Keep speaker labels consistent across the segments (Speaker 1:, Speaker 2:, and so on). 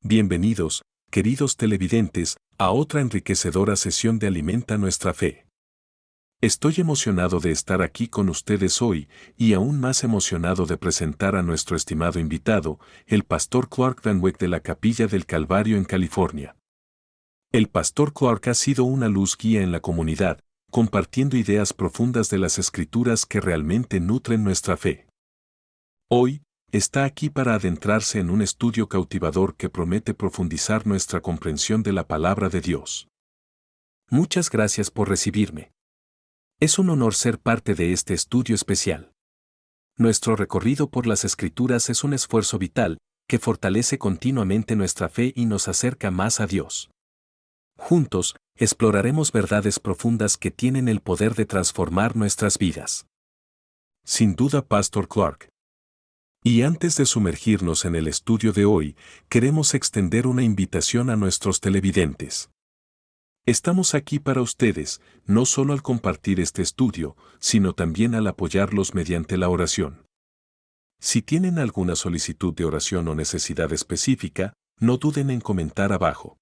Speaker 1: Bienvenidos, queridos televidentes, a otra enriquecedora sesión de Alimenta Nuestra Fe. Estoy emocionado de estar aquí con ustedes hoy y aún más emocionado de presentar a nuestro estimado invitado, el pastor Clark Van Wyck de la Capilla del Calvario en California. El pastor Clark ha sido una luz guía en la comunidad, compartiendo ideas profundas de las Escrituras que realmente nutren nuestra fe. Hoy, está aquí para adentrarse en un estudio cautivador que promete profundizar nuestra comprensión de la palabra de Dios. Muchas gracias por recibirme. Es un honor ser parte de este estudio especial. Nuestro recorrido por las Escrituras es un esfuerzo vital que fortalece continuamente nuestra fe y nos acerca más a Dios. Juntos, exploraremos verdades profundas que tienen el poder de transformar nuestras vidas. Sin duda, Pastor Clark. Y antes de sumergirnos en el estudio de hoy, queremos extender una invitación a nuestros televidentes. Estamos aquí para ustedes, no solo al compartir este estudio, sino también al apoyarlos mediante la oración. Si tienen alguna solicitud de oración o necesidad específica, no duden en comentar abajo.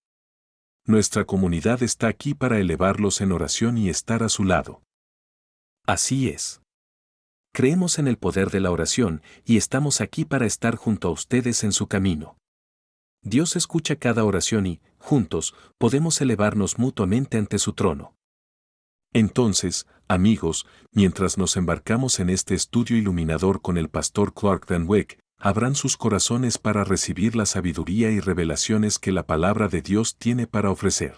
Speaker 1: Nuestra comunidad está aquí para elevarlos en oración y estar a su lado. Así es. Creemos en el poder de la oración y estamos aquí para estar junto a ustedes en su camino. Dios escucha cada oración y, juntos, podemos elevarnos mutuamente ante su trono. Entonces, amigos, mientras nos embarcamos en este estudio iluminador con el pastor Clark Van Wyck, abran sus corazones para recibir la sabiduría y revelaciones que la palabra de Dios tiene para ofrecer.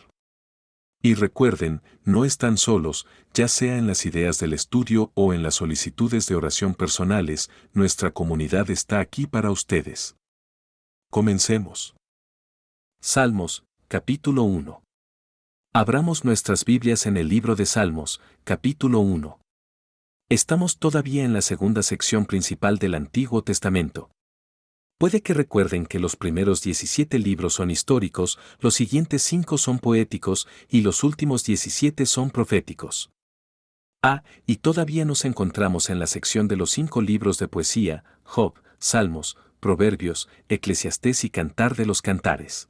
Speaker 1: Y recuerden, no están solos, ya sea en las ideas del estudio o en las solicitudes de oración personales, nuestra comunidad está aquí para ustedes. Comencemos. Salmos, capítulo 1. Abramos nuestras Biblias en el libro de Salmos, capítulo 1. Estamos todavía en la segunda sección principal del Antiguo Testamento. Puede que recuerden que los primeros 17 libros son históricos, los siguientes 5 son poéticos y los últimos 17 son proféticos. Y todavía nos encontramos en la sección de los 5 libros de poesía, Job, Salmos, Proverbios, Eclesiastés y Cantar de los Cantares.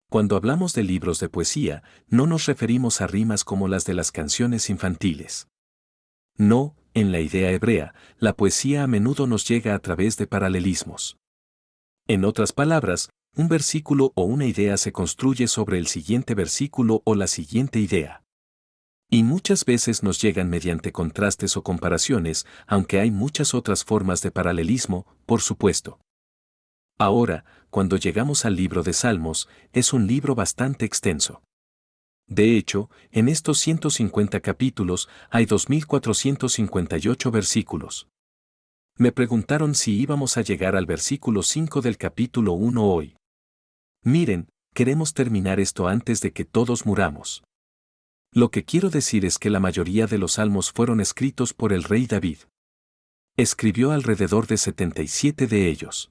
Speaker 1: Cuando hablamos de libros de poesía, no nos referimos a rimas como las de las canciones infantiles. No, en la idea hebrea, la poesía a menudo nos llega a través de paralelismos. En otras palabras, un versículo o una idea se construye sobre el siguiente versículo o la siguiente idea. Y muchas veces nos llegan mediante contrastes o comparaciones, aunque hay muchas otras formas de paralelismo, por supuesto. Ahora, cuando llegamos al libro de Salmos, es un libro bastante extenso. De hecho, en estos 150 capítulos hay 2458 versículos. Me preguntaron si íbamos a llegar al versículo 5 del capítulo 1 hoy. Miren, queremos terminar esto antes de que todos muramos. Lo que quiero decir es que la mayoría de los salmos fueron escritos por el rey David. Escribió alrededor de 77 de ellos.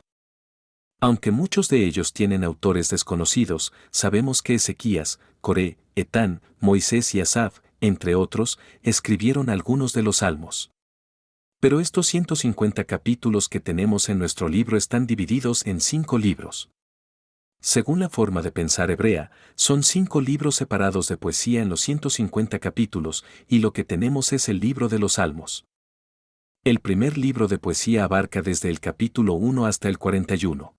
Speaker 1: Aunque muchos de ellos tienen autores desconocidos, sabemos que Ezequías, Coré, Etán, Moisés y Asaf, entre otros, escribieron algunos de los salmos. Pero estos 150 capítulos que tenemos en nuestro libro están divididos en 5 libros. Según la forma de pensar hebrea, son 5 libros separados de poesía en los 150 capítulos, y lo que tenemos es el libro de los Salmos. El primer libro de poesía abarca desde el capítulo 1 hasta el 41.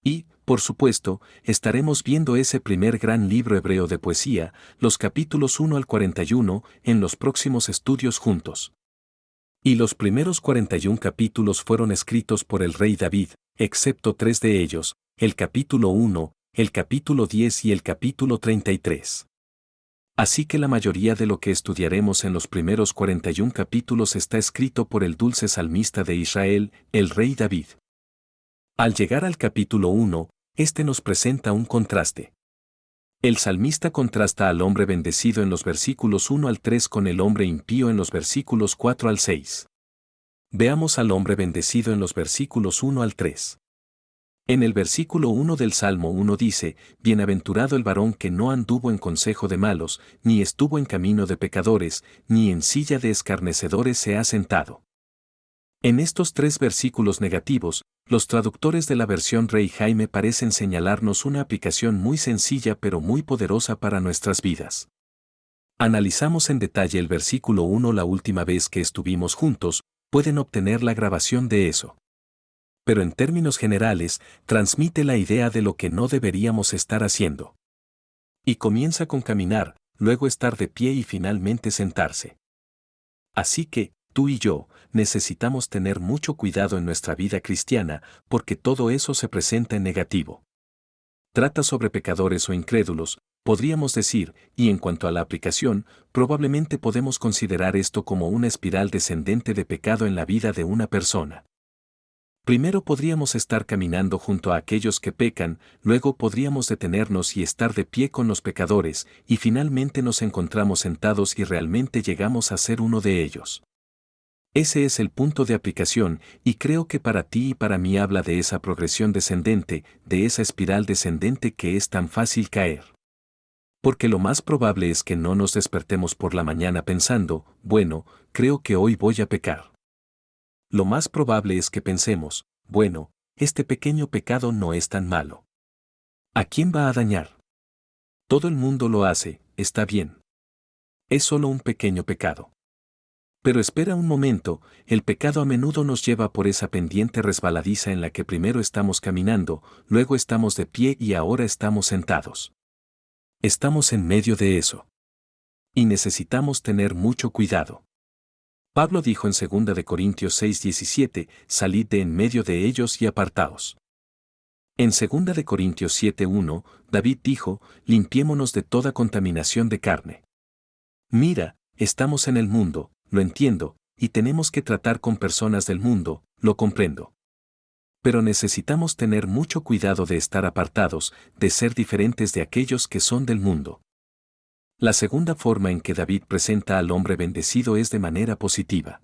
Speaker 1: Y, por supuesto, estaremos viendo ese primer gran libro hebreo de poesía, los capítulos 1 al 41, en los próximos estudios juntos. Y los primeros 41 capítulos fueron escritos por el rey David, excepto 3 de ellos, el capítulo 1, el capítulo 10 y el capítulo 33. Así que la mayoría de lo que estudiaremos en los primeros 41 capítulos está escrito por el dulce salmista de Israel, el rey David. Al llegar al capítulo 1, este nos presenta un contraste. El salmista contrasta al hombre bendecido en los versículos 1 al 3 con el hombre impío en los versículos 4 al 6. Veamos al hombre bendecido en los versículos 1 al 3. En el versículo 1 del Salmo 1 dice, «Bienaventurado el varón que no anduvo en consejo de malos, ni estuvo en camino de pecadores, ni en silla de escarnecedores se ha sentado». En estos tres versículos negativos, los traductores de la versión Rey Jaime parecen señalarnos una aplicación muy sencilla pero muy poderosa para nuestras vidas. Analizamos en detalle el versículo 1 la última vez que estuvimos juntos, pueden obtener la grabación de eso. Pero en términos generales, transmite la idea de lo que no deberíamos estar haciendo. Y comienza con caminar, luego estar de pie y finalmente sentarse. Así que, tú y yo, necesitamos tener mucho cuidado en nuestra vida cristiana, porque todo eso se presenta en negativo. Trata sobre pecadores o incrédulos, podríamos decir, y en cuanto a la aplicación, probablemente podemos considerar esto como una espiral descendente de pecado en la vida de una persona. Primero podríamos estar caminando junto a aquellos que pecan, luego podríamos detenernos y estar de pie con los pecadores, y finalmente nos encontramos sentados y realmente llegamos a ser uno de ellos. Ese es el punto de aplicación, y creo que para ti y para mí habla de esa progresión descendente, de esa espiral descendente que es tan fácil caer. Porque lo más probable es que no nos despertemos por la mañana pensando, bueno, creo que hoy voy a pecar. Lo más probable es que pensemos, bueno, este pequeño pecado no es tan malo. ¿A quién va a dañar? Todo el mundo lo hace, está bien. Es solo un pequeño pecado. Pero espera un momento, el pecado a menudo nos lleva por esa pendiente resbaladiza en la que primero estamos caminando, luego estamos de pie y ahora estamos sentados. Estamos en medio de eso. Y necesitamos tener mucho cuidado. Pablo dijo en 2 de Corintios 6:17, salid de en medio de ellos y apartaos. En 2 de Corintios 7:1, David dijo, limpiémonos de toda contaminación de carne. Mira, estamos en el mundo, lo entiendo, y tenemos que tratar con personas del mundo, lo comprendo. Pero necesitamos tener mucho cuidado de estar apartados, de ser diferentes de aquellos que son del mundo. La segunda forma en que David presenta al hombre bendecido es de manera positiva.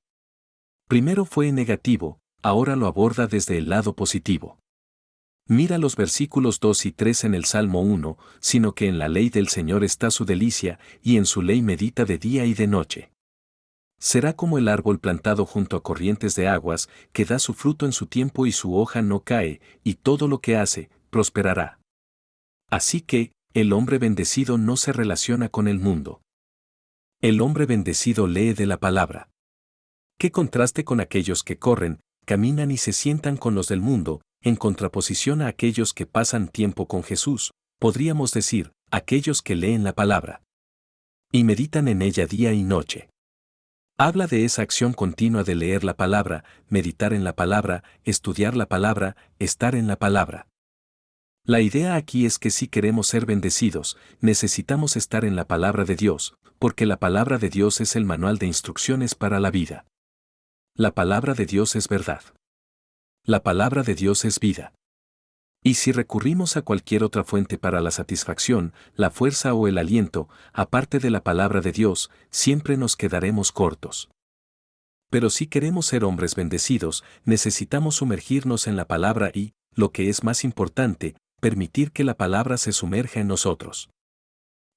Speaker 1: Primero fue en negativo, ahora lo aborda desde el lado positivo. Mira los versículos 2 y 3 en el Salmo 1, sino que en la ley del Señor está su delicia, y en su ley medita de día y de noche. Será como el árbol plantado junto a corrientes de aguas, que da su fruto en su tiempo y su hoja no cae, y todo lo que hace, prosperará. Así que, el hombre bendecido no se relaciona con el mundo. El hombre bendecido lee de la palabra. Qué contraste con aquellos que corren, caminan y se sientan con los del mundo, en contraposición a aquellos que pasan tiempo con Jesús, podríamos decir, aquellos que leen la palabra. Y meditan en ella día y noche. Habla de esa acción continua de leer la palabra, meditar en la palabra, estudiar la palabra, estar en la palabra. La idea aquí es que si queremos ser bendecidos, necesitamos estar en la palabra de Dios, porque la palabra de Dios es el manual de instrucciones para la vida. La palabra de Dios es verdad. La palabra de Dios es vida. Y si recurrimos a cualquier otra fuente para la satisfacción, la fuerza o el aliento, aparte de la palabra de Dios, siempre nos quedaremos cortos. Pero si queremos ser hombres bendecidos, necesitamos sumergirnos en la palabra y, lo que es más importante, permitir que la palabra se sumerja en nosotros.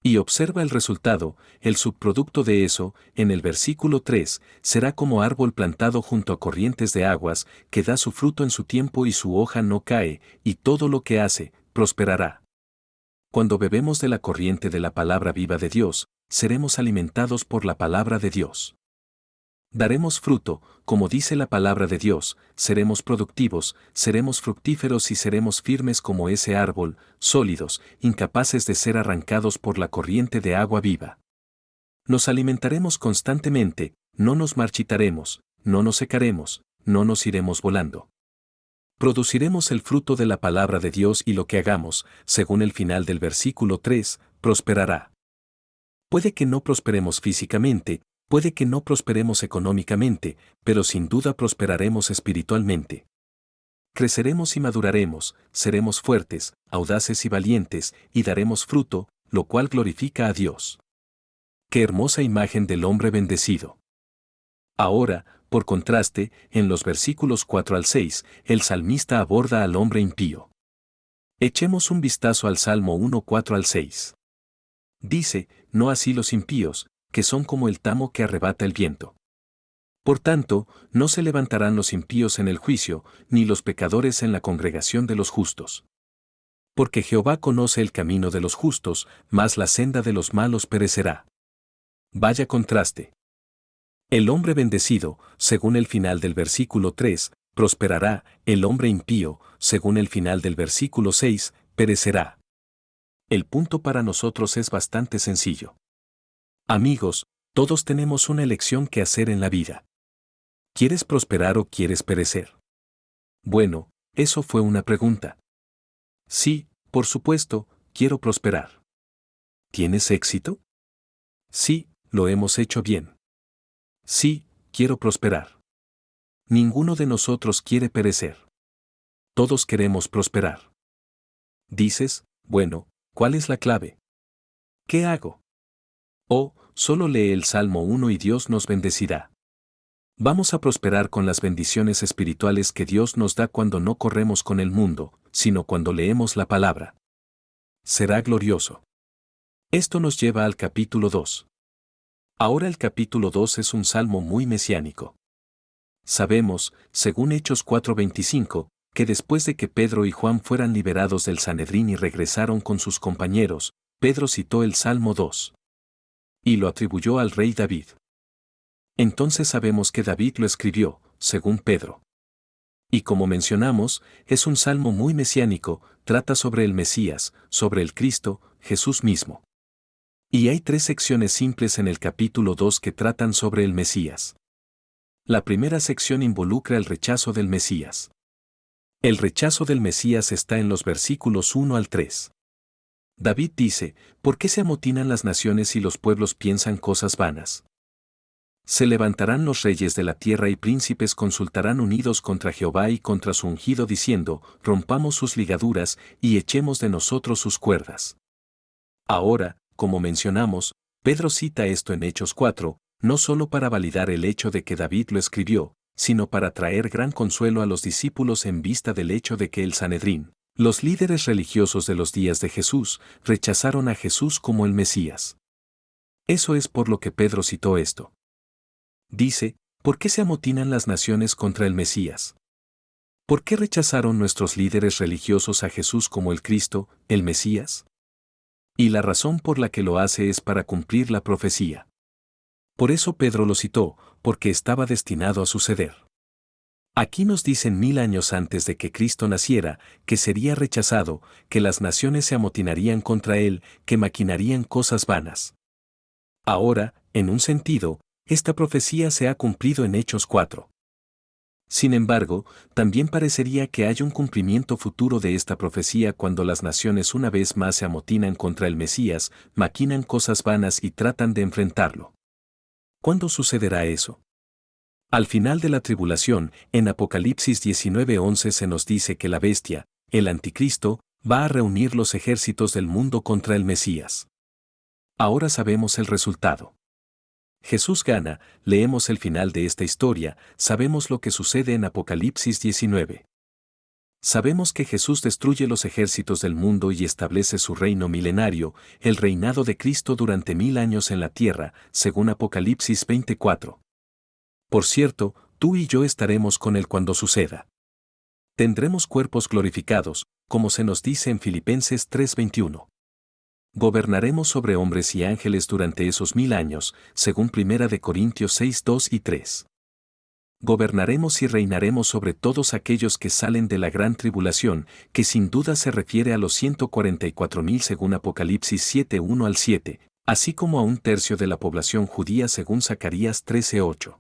Speaker 1: Y observa el resultado, el subproducto de eso, en el versículo 3, será como árbol plantado junto a corrientes de aguas, que da su fruto en su tiempo y su hoja no cae, y todo lo que hace, prosperará. Cuando bebemos de la corriente de la palabra viva de Dios, seremos alimentados por la palabra de Dios. Daremos fruto, como dice la palabra de Dios, seremos productivos, seremos fructíferos y seremos firmes como ese árbol, sólidos, incapaces de ser arrancados por la corriente de agua viva. Nos alimentaremos constantemente, no nos marchitaremos, no nos secaremos, no nos iremos volando. Produciremos el fruto de la palabra de Dios y lo que hagamos, según el final del versículo 3, prosperará. Puede que no prosperemos físicamente, puede que no prosperemos económicamente, pero sin duda prosperaremos espiritualmente. Creceremos y maduraremos, seremos fuertes, audaces y valientes, y daremos fruto, lo cual glorifica a Dios. Qué hermosa imagen del hombre bendecido. Ahora, por contraste, en los versículos 4 al 6, el salmista aborda al hombre impío. Echemos un vistazo al Salmo 1, 4 al 6. Dice, no así los impíos, que son como el tamo que arrebata el viento. Por tanto, no se levantarán los impíos en el juicio, ni los pecadores en la congregación de los justos. Porque Jehová conoce el camino de los justos, mas la senda de los malos perecerá. Vaya contraste. El hombre bendecido, según el final del versículo 3, prosperará; el hombre impío, según el final del versículo 6, perecerá. El punto para nosotros es bastante sencillo. Amigos, todos tenemos una elección que hacer en la vida. ¿Quieres prosperar o quieres perecer? Bueno, eso fue una pregunta. Sí, por supuesto, quiero prosperar. ¿Tienes éxito? Sí, lo hemos hecho bien. Sí, quiero prosperar. Ninguno de nosotros quiere perecer. Todos queremos prosperar. Dices, bueno, ¿cuál es la clave? ¿Qué hago? Oh, solo lee el Salmo 1 y Dios nos bendecirá. Vamos a prosperar con las bendiciones espirituales que Dios nos da cuando no corremos con el mundo, sino cuando leemos la palabra. Será glorioso. Esto nos lleva al capítulo 2. Ahora el capítulo 2 es un salmo muy mesiánico. Sabemos, según Hechos 4:25, que después de que Pedro y Juan fueran liberados del Sanedrín y regresaron con sus compañeros, Pedro citó el Salmo 2. Y lo atribuyó al rey David. Entonces sabemos que David lo escribió, según Pedro. Y como mencionamos, es un salmo muy mesiánico, trata sobre el Mesías, sobre el Cristo, Jesús mismo. Y hay 3 secciones simples en el capítulo 2 que tratan sobre el Mesías. La primera sección involucra el rechazo del Mesías. El rechazo del Mesías está en los versículos 1 al 3. David dice, ¿por qué se amotinan las naciones y los pueblos piensan cosas vanas? Se levantarán los reyes de la tierra y príncipes consultarán unidos contra Jehová y contra su ungido diciendo, rompamos sus ligaduras y echemos de nosotros sus cuerdas. Ahora, como mencionamos, Pedro cita esto en Hechos 4, no solo para validar el hecho de que David lo escribió, sino para traer gran consuelo a los discípulos en vista del hecho de que el Sanedrín, los líderes religiosos de los días de Jesús, rechazaron a Jesús como el Mesías. Eso es por lo que Pedro citó esto. Dice, ¿por qué se amotinan las naciones contra el Mesías? ¿Por qué rechazaron nuestros líderes religiosos a Jesús como el Cristo, el Mesías? Y la razón por la que lo hace es para cumplir la profecía. Por eso Pedro lo citó, porque estaba destinado a suceder. Aquí nos dicen 1000 años antes de que Cristo naciera, que sería rechazado, que las naciones se amotinarían contra él, que maquinarían cosas vanas. Ahora, en un sentido, esta profecía se ha cumplido en Hechos 4. Sin embargo, también parecería que hay un cumplimiento futuro de esta profecía cuando las naciones una vez más se amotinan contra el Mesías, maquinan cosas vanas y tratan de enfrentarlo. ¿Cuándo sucederá eso? Al final de la tribulación, en Apocalipsis 19:11 se nos dice que la bestia, el anticristo, va a reunir los ejércitos del mundo contra el Mesías. Ahora sabemos el resultado. Jesús gana, leemos el final de esta historia, sabemos lo que sucede en Apocalipsis 19. Sabemos que Jesús destruye los ejércitos del mundo y establece su reino milenario, el reinado de Cristo durante 1000 años en la tierra, según Apocalipsis 24. Por cierto, tú y yo estaremos con Él cuando suceda. Tendremos cuerpos glorificados, como se nos dice en Filipenses 3:21. Gobernaremos sobre hombres y ángeles durante esos 1000 años, según 1 Corintios 6:2 y 3. Gobernaremos y reinaremos sobre todos aquellos que salen de la gran tribulación, que sin duda se refiere a los 144,000 según Apocalipsis 7:1 al 7, así como a un tercio de la población judía según Zacarías 13:8.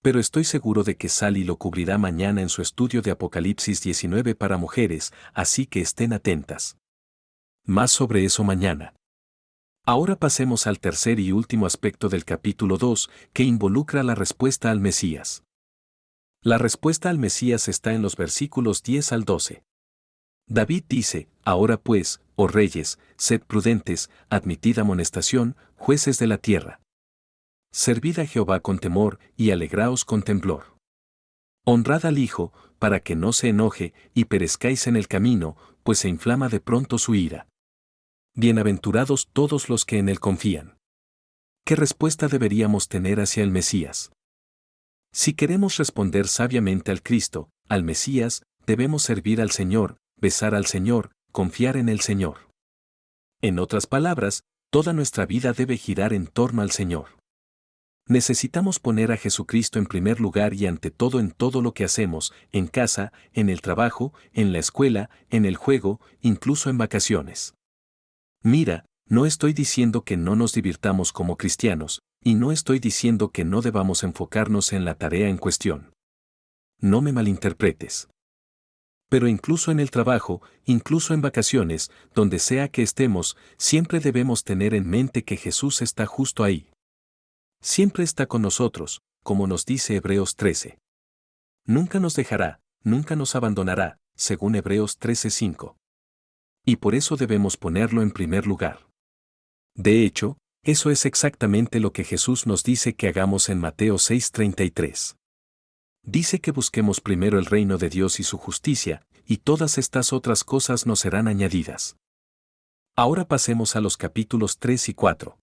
Speaker 1: Pero estoy seguro de que Sally lo cubrirá mañana en su estudio de Apocalipsis 19 para mujeres, así que estén atentas. Más sobre eso mañana. Ahora pasemos al tercer y último aspecto del capítulo 2, que involucra la respuesta al Mesías. La respuesta al Mesías está en los versículos 10 al 12. David dice, ahora pues, oh reyes, sed prudentes, admitid amonestación, jueces de la tierra. Servid a Jehová con temor y alegraos con temblor. Honrad al Hijo, para que no se enoje y perezcáis en el camino, pues se inflama de pronto su ira. Bienaventurados todos los que en él confían. ¿Qué respuesta deberíamos tener hacia el Mesías? Si queremos responder sabiamente al Cristo, al Mesías, debemos servir al Señor, besar al Señor, confiar en el Señor. En otras palabras, toda nuestra vida debe girar en torno al Señor. Necesitamos poner a Jesucristo en primer lugar y ante todo en todo lo que hacemos, en casa, en el trabajo, en la escuela, en el juego, incluso en vacaciones. Mira, no estoy diciendo que no nos divirtamos como cristianos, y no estoy diciendo que no debamos enfocarnos en la tarea en cuestión. No me malinterpretes. Pero incluso en el trabajo, incluso en vacaciones, donde sea que estemos, siempre debemos tener en mente que Jesús está justo ahí. Siempre está con nosotros, como nos dice Hebreos 13. Nunca nos dejará, nunca nos abandonará, según Hebreos 13:5. Y por eso debemos ponerlo en primer lugar. De hecho, eso es exactamente lo que Jesús nos dice que hagamos en Mateo 6:33. Dice que busquemos primero el reino de Dios y su justicia, y todas estas otras cosas nos serán añadidas. Ahora pasemos a los capítulos 3 y 4.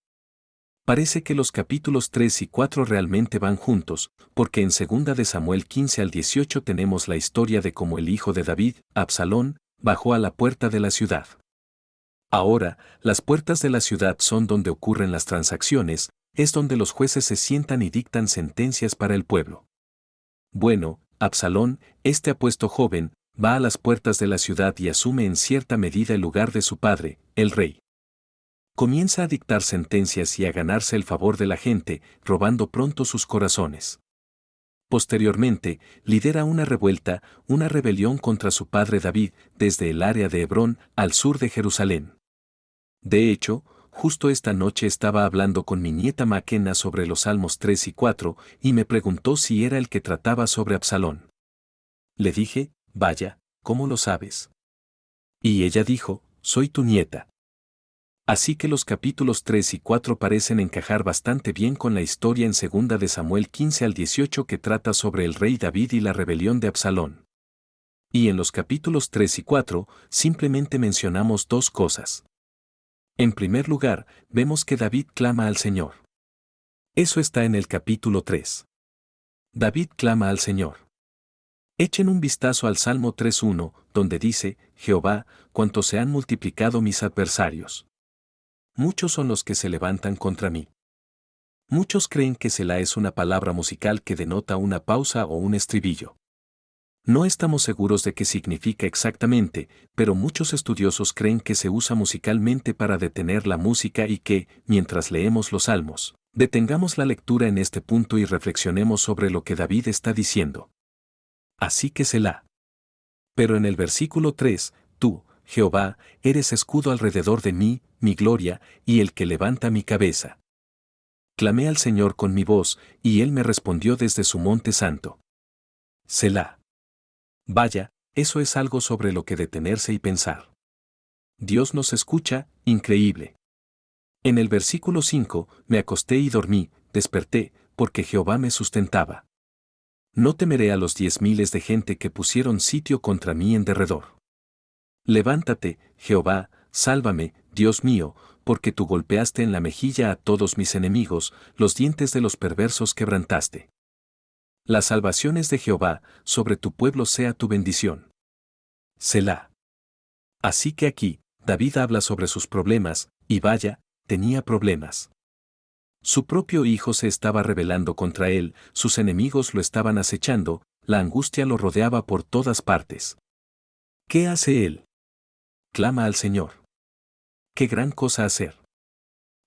Speaker 1: Parece que los capítulos 3 y 4 realmente van juntos, porque en 2 de Samuel 15 al 18 tenemos la historia de cómo el hijo de David, Absalón, bajó a la puerta de la ciudad. Ahora, las puertas de la ciudad son donde ocurren las transacciones, es donde los jueces se sientan y dictan sentencias para el pueblo. Bueno, Absalón, este apuesto joven, va a las puertas de la ciudad y asume en cierta medida el lugar de su padre, el rey. Comienza a dictar sentencias y a ganarse el favor de la gente, robando pronto sus corazones. Posteriormente, lidera una revuelta, una rebelión contra su padre David, desde el área de Hebrón, al sur de Jerusalén. De hecho, justo esta noche estaba hablando con mi nieta Maquena sobre los Salmos 3 y 4, y me preguntó si era el que trataba sobre Absalón. Le dije, vaya, ¿cómo lo sabes? Y ella dijo, soy tu nieta. Así que los capítulos 3 y 4 parecen encajar bastante bien con la historia en 2 de Samuel 15 al 18 que trata sobre el rey David y la rebelión de Absalón. Y en los capítulos 3 y 4 simplemente mencionamos dos cosas. En primer lugar, vemos que David clama al Señor. Eso está en el capítulo 3. David clama al Señor. Echen un vistazo al Salmo 3:1, donde dice, Jehová, cuánto se han multiplicado mis adversarios. Muchos son los que se levantan contra mí. Muchos creen que Selah es una palabra musical que denota una pausa o un estribillo. No estamos seguros de qué significa exactamente, pero muchos estudiosos creen que se usa musicalmente para detener la música y que, mientras leemos los salmos, detengamos la lectura en este punto y reflexionemos sobre lo que David está diciendo. Así que Selah. Pero en el versículo 3, tú, Jehová, eres escudo alrededor de mí, mi gloria, y el que levanta mi cabeza. Clamé al Señor con mi voz, y Él me respondió desde su monte santo. Selah. Vaya, eso es algo sobre lo que detenerse y pensar. Dios nos escucha, increíble. En el versículo 5, me acosté y dormí, desperté, porque Jehová me sustentaba. No temeré a los 10,000 de gente que pusieron sitio contra mí en derredor. Levántate, Jehová, sálvame, Dios mío, porque tú golpeaste en la mejilla a todos mis enemigos, los dientes de los perversos quebrantaste. Las salvaciones de Jehová, sobre tu pueblo sea tu bendición. Selah. Así que aquí, David habla sobre sus problemas, y vaya, tenía problemas. Su propio hijo se estaba rebelando contra él, sus enemigos lo estaban acechando, la angustia lo rodeaba por todas partes. ¿Qué hace él? Clama al Señor. ¡Qué gran cosa hacer!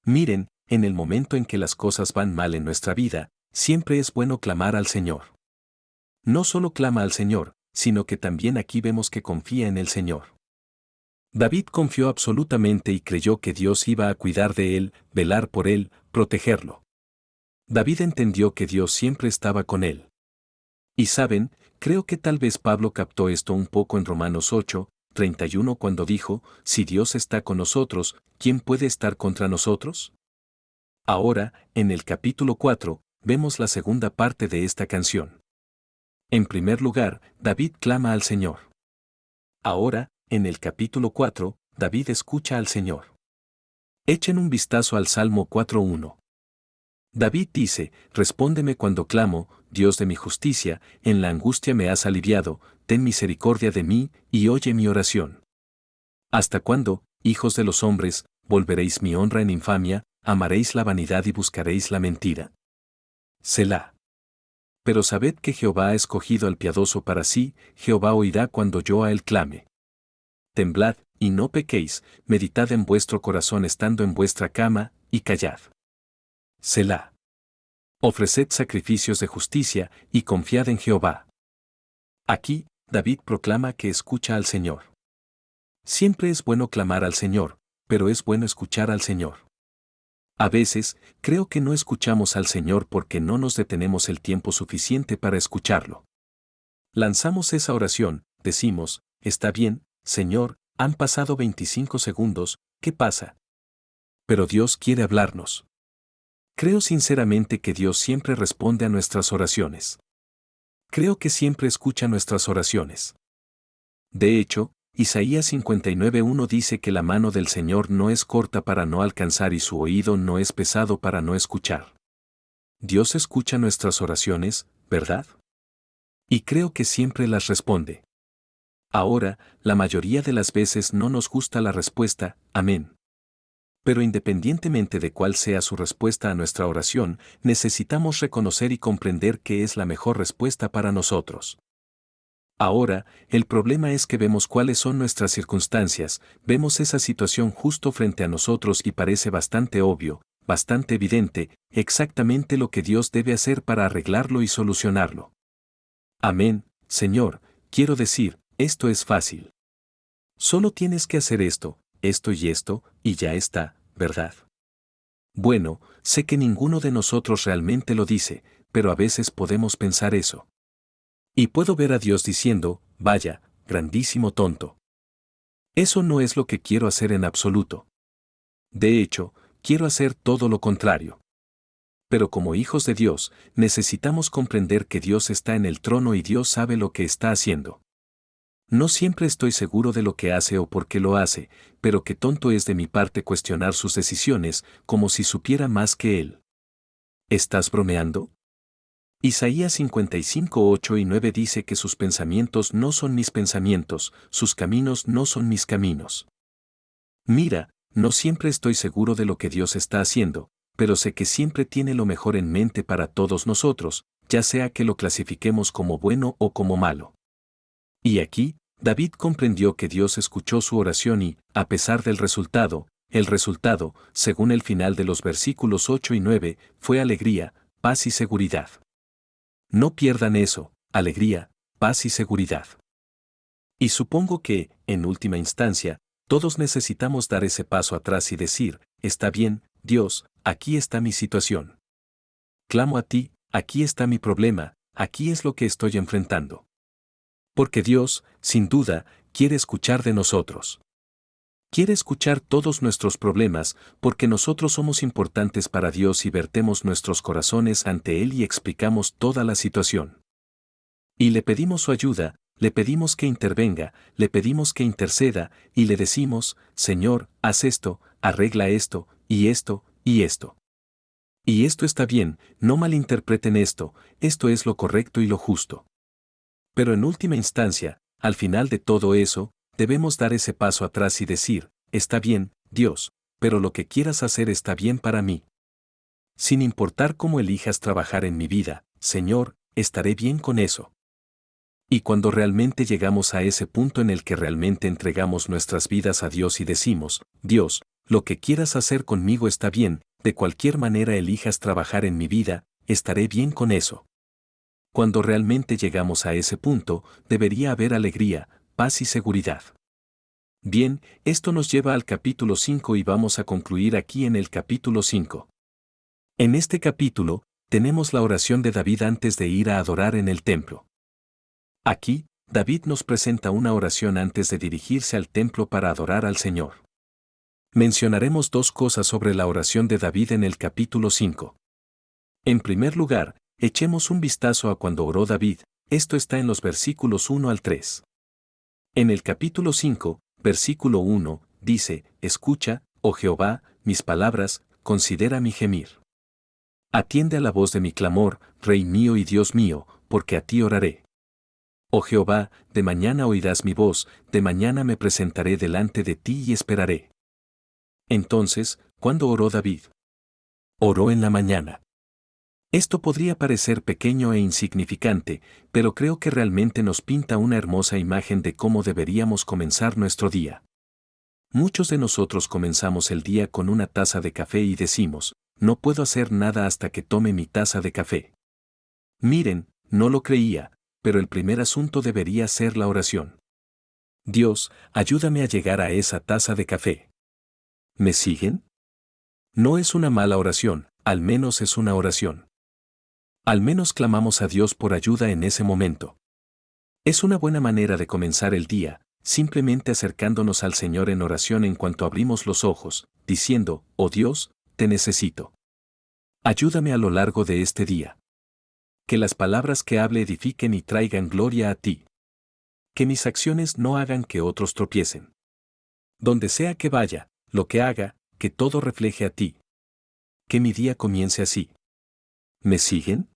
Speaker 1: Miren, en el momento en que las cosas van mal en nuestra vida, siempre es bueno clamar al Señor. No solo clama al Señor, sino que también aquí vemos que confía en el Señor. David confió absolutamente y creyó que Dios iba a cuidar de él, velar por él, protegerlo. David entendió que Dios siempre estaba con él. Y saben, creo que tal vez Pablo captó esto un poco en Romanos 8:31 cuando dijo, si Dios está con nosotros, ¿quién puede estar contra nosotros? Ahora, en el capítulo 4, vemos la segunda parte de esta canción. En primer lugar, David clama al Señor. Ahora, en el capítulo 4, David escucha al Señor. Echen un vistazo al Salmo 4:1. David dice, respóndeme cuando clamo, Dios de mi justicia, en la angustia me has aliviado, ten misericordia de mí, y oye mi oración. ¿Hasta cuándo, hijos de los hombres, volveréis mi honra en infamia, amaréis la vanidad y buscaréis la mentira? Selah. Pero sabed que Jehová ha escogido al piadoso para sí, Jehová oirá cuando yo a él clame. Temblad, y no pequéis, meditad en vuestro corazón estando en vuestra cama, y callad. Selah. Ofreced sacrificios de justicia, y confiad en Jehová. Aquí, David proclama que escucha al Señor. Siempre es bueno clamar al Señor, pero es bueno escuchar al Señor. A veces, creo que no escuchamos al Señor porque no nos detenemos el tiempo suficiente para escucharlo. Lanzamos esa oración, decimos, está bien, Señor, han pasado 25 segundos, ¿qué pasa? Pero Dios quiere hablarnos. Creo sinceramente que Dios siempre responde a nuestras oraciones. Creo que siempre escucha nuestras oraciones. De hecho, Isaías 59:1 dice que la mano del Señor no es corta para no alcanzar y su oído no es pesado para no escuchar. Dios escucha nuestras oraciones, ¿verdad? Y creo que siempre las responde. Ahora, la mayoría de las veces no nos gusta la respuesta, amén. Pero independientemente de cuál sea su respuesta a nuestra oración, necesitamos reconocer y comprender que es la mejor respuesta para nosotros. Ahora, el problema es que vemos cuáles son nuestras circunstancias, vemos esa situación justo frente a nosotros y parece bastante obvio, bastante evidente, exactamente lo que Dios debe hacer para arreglarlo y solucionarlo. Amén, Señor, quiero decir, esto es fácil. Solo tienes que hacer esto y ya está, ¿verdad? Bueno, sé que ninguno de nosotros realmente lo dice, pero a veces podemos pensar eso. Y puedo ver a Dios diciendo, vaya, grandísimo tonto. Eso no es lo que quiero hacer en absoluto. De hecho, quiero hacer todo lo contrario. Pero como hijos de Dios, necesitamos comprender que Dios está en el trono y Dios sabe lo que está haciendo. No siempre estoy seguro de lo que hace o por qué lo hace, pero qué tonto es de mi parte cuestionar sus decisiones, como si supiera más que Él. ¿Estás bromeando? Isaías 55:8 y 9 dice que sus pensamientos no son mis pensamientos, sus caminos no son mis caminos. Mira, no siempre estoy seguro de lo que Dios está haciendo, pero sé que siempre tiene lo mejor en mente para todos nosotros, ya sea que lo clasifiquemos como bueno o como malo. Y aquí, David comprendió que Dios escuchó su oración y, a pesar del resultado, el resultado, según el final de los versículos 8 y 9, fue alegría, paz y seguridad. No pierdan eso, alegría, paz y seguridad. Y supongo que, en última instancia, todos necesitamos dar ese paso atrás y decir, está bien, Dios, aquí está mi situación. Clamo a ti, aquí está mi problema, aquí es lo que estoy enfrentando. Porque Dios, sin duda, quiere escuchar de nosotros. Quiere escuchar todos nuestros problemas, porque nosotros somos importantes para Dios y vertemos nuestros corazones ante Él y explicamos toda la situación. Y le pedimos su ayuda, le pedimos que intervenga, le pedimos que interceda, y le decimos, Señor, haz esto, arregla esto, y esto, y esto. Y esto está bien, no malinterpreten esto es lo correcto y lo justo. Pero en última instancia, al final de todo eso, debemos dar ese paso atrás y decir, está bien, Dios, pero lo que quieras hacer está bien para mí. Sin importar cómo elijas trabajar en mi vida, Señor, estaré bien con eso. Y cuando realmente llegamos a ese punto en el que realmente entregamos nuestras vidas a Dios y decimos, Dios, lo que quieras hacer conmigo está bien, de cualquier manera elijas trabajar en mi vida, estaré bien con eso. Cuando realmente llegamos a ese punto, debería haber alegría, paz y seguridad. Bien, esto nos lleva al capítulo 5 y vamos a concluir aquí en el capítulo 5. En este capítulo, tenemos la oración de David antes de ir a adorar en el templo. Aquí, David nos presenta una oración antes de dirigirse al templo para adorar al Señor. Mencionaremos dos cosas sobre la oración de David en el capítulo 5. En primer lugar, echemos un vistazo a cuando oró David, esto está en los versículos 1 al 3. En el capítulo 5, versículo 1, dice, escucha, oh Jehová, mis palabras, considera mi gemir. Atiende a la voz de mi clamor, Rey mío y Dios mío, porque a ti oraré. Oh Jehová, de mañana oirás mi voz, de mañana me presentaré delante de ti y esperaré. Entonces, ¿cuándo oró David? Oró en la mañana. Esto podría parecer pequeño e insignificante, pero creo que realmente nos pinta una hermosa imagen de cómo deberíamos comenzar nuestro día. Muchos de nosotros comenzamos el día con una taza de café y decimos, no puedo hacer nada hasta que tome mi taza de café. Miren, no lo creía, pero el primer asunto debería ser la oración. Dios, ayúdame a llegar a esa taza de café. ¿Me siguen? No es una mala oración, al menos es una oración. Al menos clamamos a Dios por ayuda en ese momento. Es una buena manera de comenzar el día, simplemente acercándonos al Señor en oración en cuanto abrimos los ojos, diciendo, oh Dios, te necesito. Ayúdame a lo largo de este día. Que las palabras que hable edifiquen y traigan gloria a ti. Que mis acciones no hagan que otros tropiecen. Donde sea que vaya, lo que haga, que todo refleje a ti. Que mi día comience así. ¿Me siguen?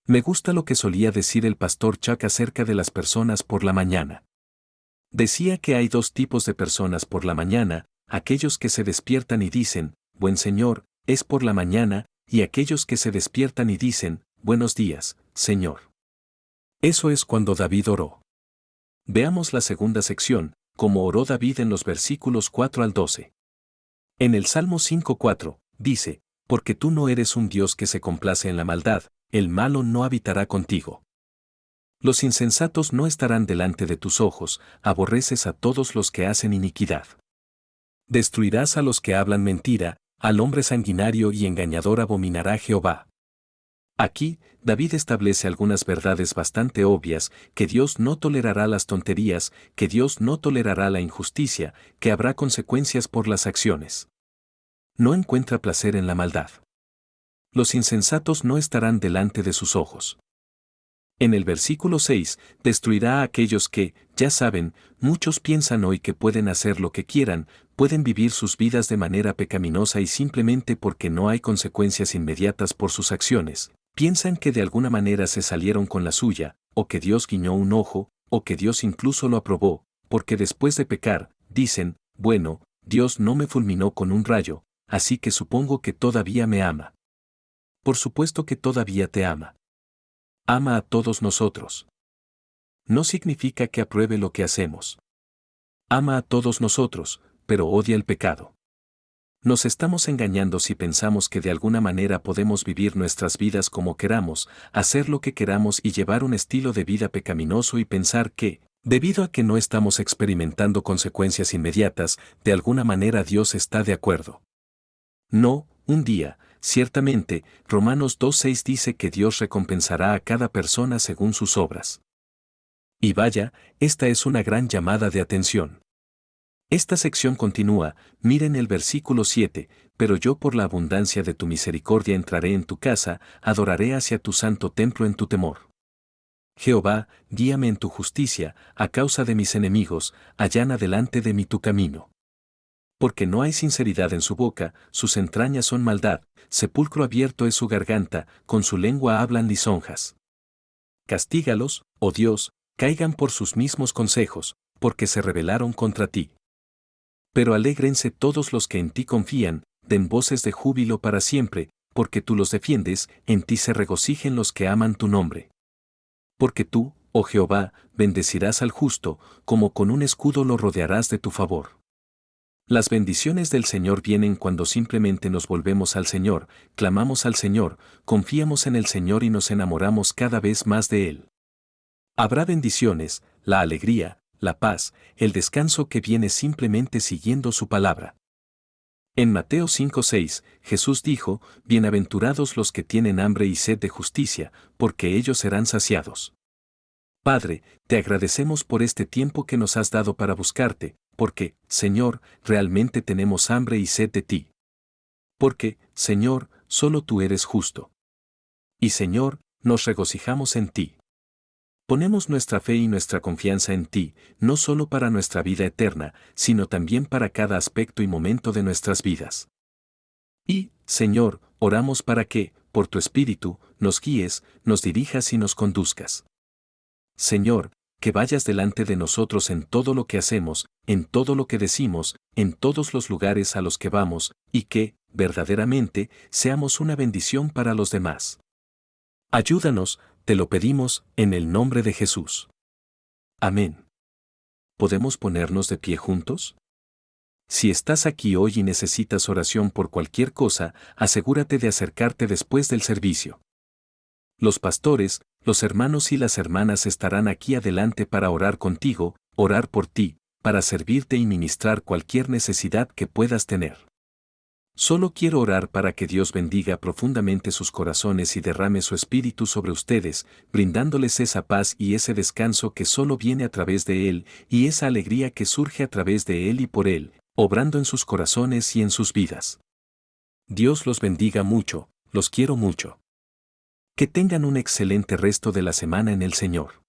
Speaker 1: Me gusta lo que solía decir el pastor Chuck acerca de las personas por la mañana. Decía que hay dos tipos de personas por la mañana, aquellos que se despiertan y dicen, buen Señor, es por la mañana, y aquellos que se despiertan y dicen, buenos días, Señor. Eso es cuando David oró. Veamos la segunda sección, como oró David en los versículos 4 al 12. En el Salmo 5:4, dice, porque tú no eres un Dios que se complace en la maldad, el malo no habitará contigo. Los insensatos no estarán delante de tus ojos, aborreces a todos los que hacen iniquidad. Destruirás a los que hablan mentira, al hombre sanguinario y engañador abominará Jehová. Aquí, David establece algunas verdades bastante obvias, que Dios no tolerará las tonterías, que Dios no tolerará la injusticia, que habrá consecuencias por las acciones. No encuentra placer en la maldad. Los insensatos no estarán delante de sus ojos. En el versículo 6, destruirá a aquellos que, ya saben, muchos piensan hoy que pueden hacer lo que quieran, pueden vivir sus vidas de manera pecaminosa y simplemente porque no hay consecuencias inmediatas por sus acciones, piensan que de alguna manera se salieron con la suya, o que Dios guiñó un ojo, o que Dios incluso lo aprobó, porque después de pecar, dicen, bueno, Dios no me fulminó con un rayo, así que supongo que todavía me ama. Por supuesto que todavía te ama. Ama a todos nosotros. No significa que apruebe lo que hacemos. Ama a todos nosotros, pero odia el pecado. Nos estamos engañando si pensamos que de alguna manera podemos vivir nuestras vidas como queramos, hacer lo que queramos y llevar un estilo de vida pecaminoso y pensar que, debido a que no estamos experimentando consecuencias inmediatas, de alguna manera Dios está de acuerdo. No, un día, ciertamente, Romanos 2:6 dice que Dios recompensará a cada persona según sus obras. Y vaya, esta es una gran llamada de atención. Esta sección continúa, miren el versículo 7, pero yo por la abundancia de tu misericordia entraré en tu casa, adoraré hacia tu santo templo en tu temor. Jehová, guíame en tu justicia, a causa de mis enemigos, allana delante de mí tu camino. Porque no hay sinceridad en su boca, sus entrañas son maldad, sepulcro abierto es su garganta, con su lengua hablan lisonjas. Castígalos, oh Dios, caigan por sus mismos consejos, porque se rebelaron contra ti. Pero alégrense todos los que en ti confían, den voces de júbilo para siempre, porque tú los defiendes, en ti se regocijen los que aman tu nombre. Porque tú, oh Jehová, bendecirás al justo, como con un escudo lo rodearás de tu favor. Las bendiciones del Señor vienen cuando simplemente nos volvemos al Señor, clamamos al Señor, confiamos en el Señor y nos enamoramos cada vez más de Él. Habrá bendiciones, la alegría, la paz, el descanso que viene simplemente siguiendo su palabra. En Mateo 5:6, Jesús dijo, bienaventurados los que tienen hambre y sed de justicia, porque ellos serán saciados. Padre, te agradecemos por este tiempo que nos has dado para buscarte, porque, Señor, realmente tenemos hambre y sed de ti. Porque, Señor, solo tú eres justo. Y Señor, nos regocijamos en ti. Ponemos nuestra fe y nuestra confianza en ti, no solo para nuestra vida eterna, sino también para cada aspecto y momento de nuestras vidas. Y, Señor, oramos para que, por tu Espíritu, nos guíes, nos dirijas y nos conduzcas. Señor, que vayas delante de nosotros en todo lo que hacemos, en todo lo que decimos, en todos los lugares a los que vamos, y que, verdaderamente, seamos una bendición para los demás. Ayúdanos, te lo pedimos, en el nombre de Jesús. Amén. ¿Podemos ponernos de pie juntos? Si estás aquí hoy y necesitas oración por cualquier cosa, asegúrate de acercarte después del servicio. Los pastores, los hermanos y las hermanas estarán aquí adelante para orar contigo, orar por ti, para servirte y ministrar cualquier necesidad que puedas tener. Solo quiero orar para que Dios bendiga profundamente sus corazones y derrame su espíritu sobre ustedes, brindándoles esa paz y ese descanso que solo viene a través de Él, y esa alegría que surge a través de Él y por Él, obrando en sus corazones y en sus vidas. Dios los bendiga mucho, los quiero mucho. Que tengan un excelente resto de la semana en el Señor.